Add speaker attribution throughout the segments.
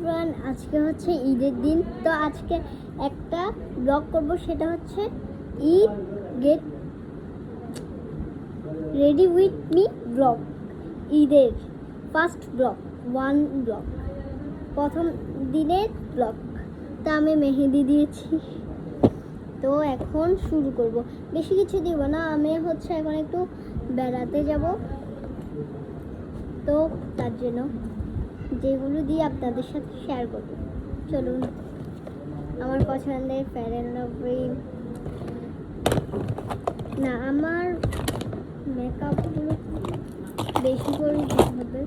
Speaker 1: Everyone, আজকে হচ্ছে ঈদের দিন। তো আজকে একটা ব্লগ করব, সেটা হচ্ছে Eid get ready with me blog. ঈদের ফার্স্ট ব্লগ, ওয়ান ব্লগ, প্রথম দিনের ব্লগ। তা আমি মেহেদি দিয়েছি, তো এখন শুরু করব। বেশি কিছু দিব না, আমি হচ্ছে এখন একটু বেড়াতে যাব, তো তার জন্য যেগুলো দিয়ে আপনাদের সাথে শেয়ার করব। চলুন, আমার পছন্দের ফেয়ার অ্যান্ড লাভলি, না আমার মেকআপগুলো বেশি করে দিতে হবে।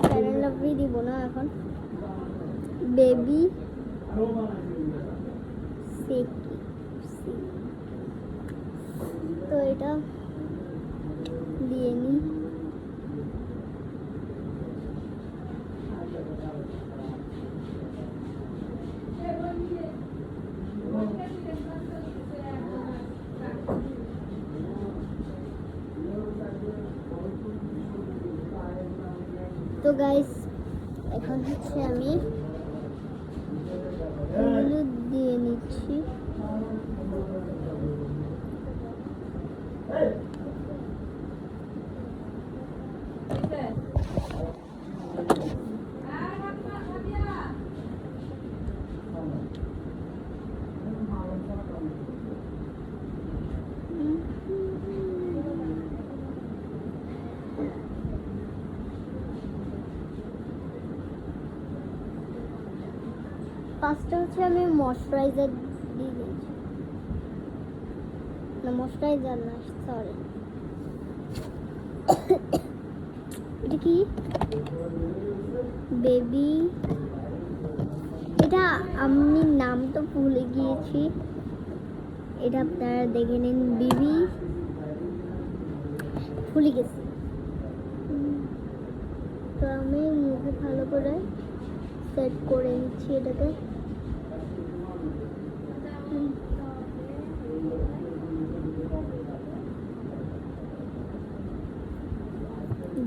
Speaker 1: ফেয়ার অ্যান্ড লাভলি দিব না এখন, বেবি সেকি। তো এটা দিয়ে নিই। তো গাইস, এখন হচ্ছে আমি এগুলো দিয়ে নিচ্ছি। ফার্স্টে হচ্ছে আমি ময়শ্চারাইজার দিয়ে দিয়েছি, না ময়শ্চারাইজার না, সরি, এটা কি বেবি, এটা আমি নাম তো ভুলে গিয়েছি, এটা আপনারা দেখে নিন। বেবি ভুলে গেছি। তো আমি মুখে ভালো করে সেট করে নিচ্ছি এটাকে।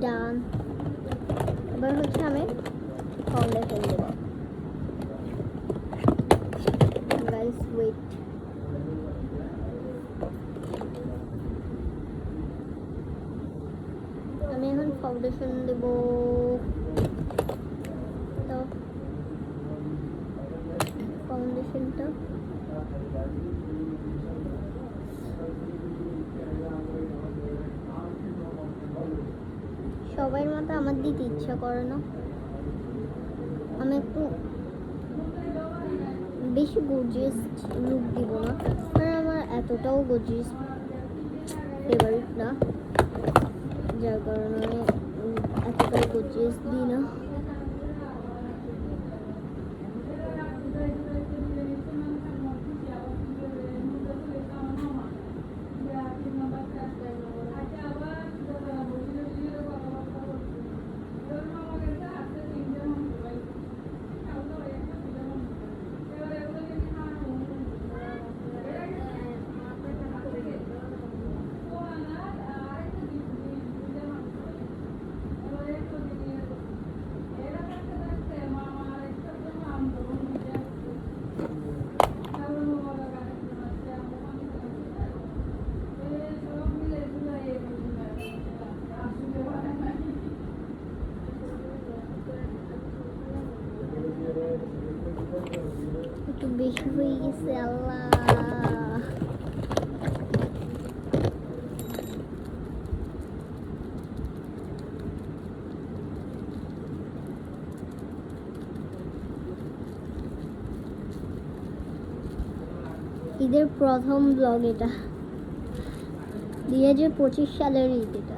Speaker 1: ডান। এবার হচ্ছে আমি ফাউন্ডেশন দেব। গাইস ওয়েট, আমি এখন ফাউন্ডেশন দেব। তো ফাউন্ডেশনটা সবার মতো আমার দিতে ইচ্ছা করে না, আমি একটু বেশি গর্জিয়াস লুক দিব না, কারণ আমার এতটাও গর্জিয়াস ফেভারিট না, যার কারণে আমি এতটাও গর্জিয়াস দিই না। একটু বেশি হয়ে গেছে, আল্লাহ। ঈদের প্রথম ব্লগ এটা, 2025 সালের ঈদ এটা।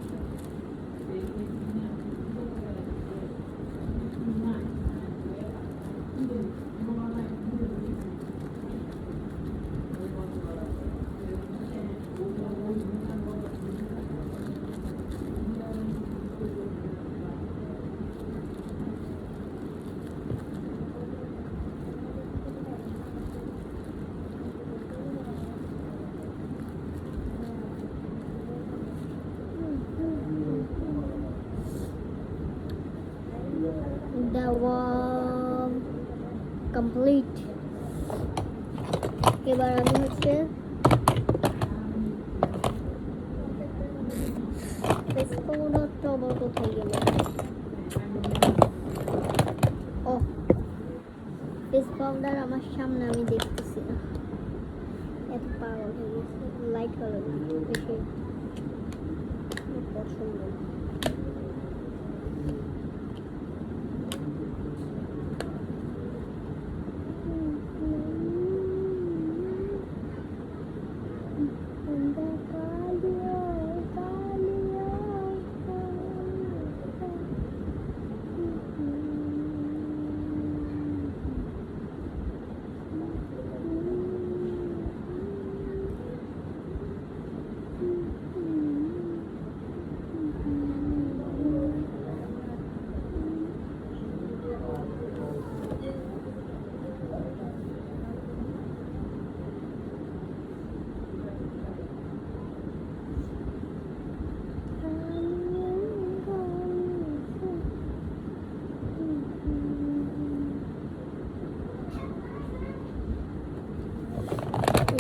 Speaker 1: কমপ্লিট। এবার আমি হচ্ছে ফেস পাউডারটা আবার কোথায় গেল? ও, ফেস পাউডার আমার সামনে, আমি দেখতেছি না, এত পাগল হয়ে গেছে। লাইট কালার বেশি পছন্দ না।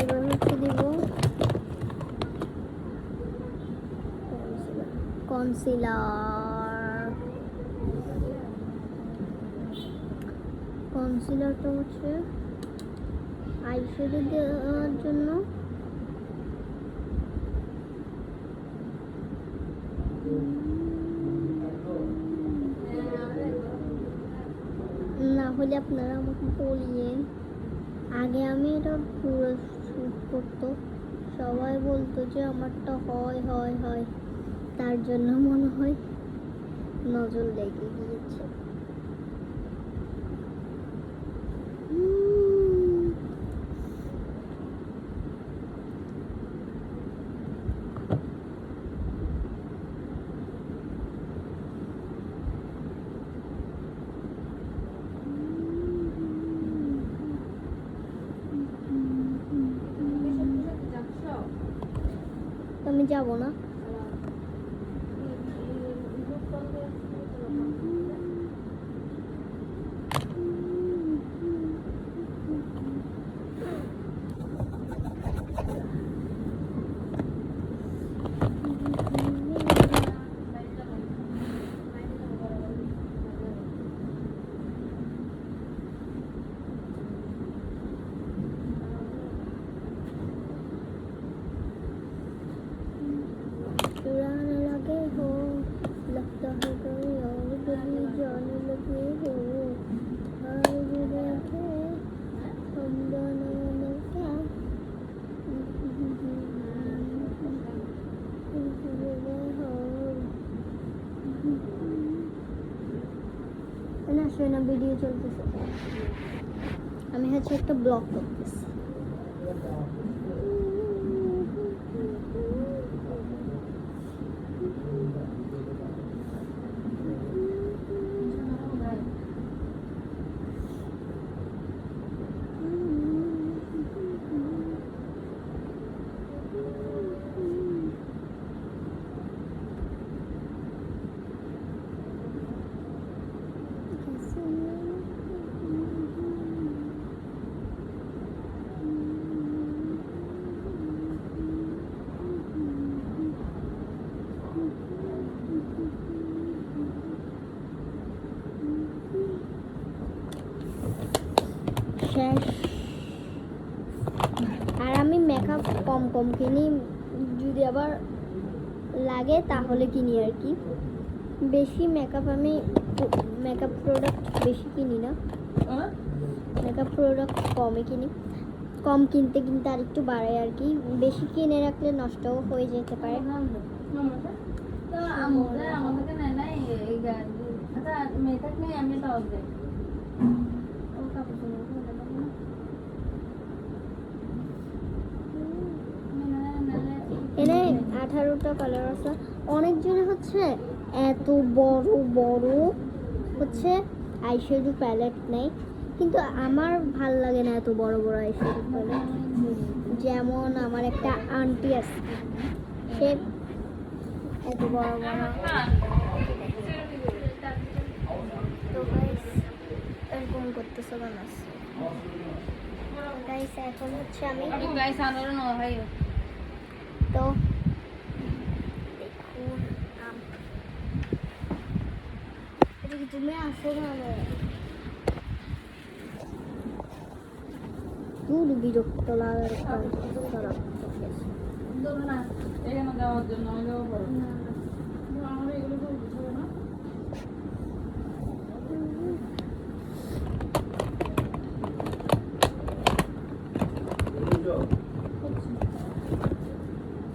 Speaker 1: এবার হচ্ছে দিব কনসিলার। কনসিলারটা হচ্ছে আইশ্যাডো দেওয়ার জন্য। না হলে আপনারা আমাকে বলিয়েন। আগে আমি এটা পুরো শ্যুট করতো, সবাই বলতো যে আমারটা হয় হয় হয়, তার জন্য মনে হয় নজর লেগে গিয়েছে। আমি যাব না। चुराने लगे हो, लगता है कोई और कभी जाने लगे हो, हार भी देखे हम दोनों ने क्या না শোনা ভিডিও চলতেছে, আমি হচ্ছে একটা ব্লগ করতেছি। শেষ। আর আমি মেকআপ কম কম কিনি, যদি আবার লাগে তাহলে কিনি আর কি। বেশি মেকআপ আমি মেকআপ প্রোডাক্ট বেশি কিনি না, মেকআপ প্রোডাক্ট কমই কিনি। কম কিনতে কিনতে আর একটু বাড়ায় আর কি, বেশি কিনে রাখলে নষ্টও হয়ে যেতে পারে। এনে 18টা কালার আছে। অনেকজনে হচ্ছে এত বড় বড় হচ্ছে আইশ্যাডো প্যালেট নেই, কিন্তু আমার ভাল লাগে না এত বড় বড় আইশ্যাডো প্যালেট। যেমন আমার একটা আন্টি আছে, সে এত বড় বড়, তো গাইস এরকম করতেছে কেন? গাইস এখন হচ্ছে আমি
Speaker 2: Aduh guys, ano no, hayo.
Speaker 1: তো দেখুন এদিকে তুমি আসো না দূর বিরক্ত লাগার খারাপ
Speaker 2: না এখানে যাওয়ার জন্য আমি যাবো বড় আমার এগুলো তো বুঝবে না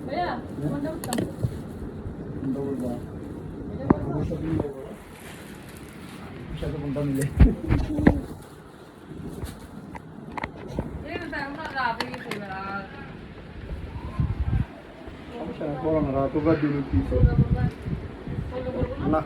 Speaker 2: ভাইয়া কোনটা করতাম
Speaker 3: না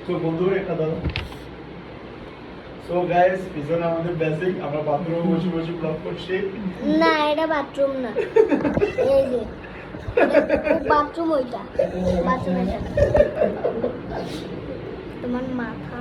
Speaker 3: তো বন্ধুরা একটা দাও সো গাইস পিছনে আমাদের বেসিক আমরা বাথরুমে বসে বসে ব্লগ করছি
Speaker 1: না এটা বাথরুম না এই যে বাথরুম ওইটা বাথরুম এটা তোমার মাথা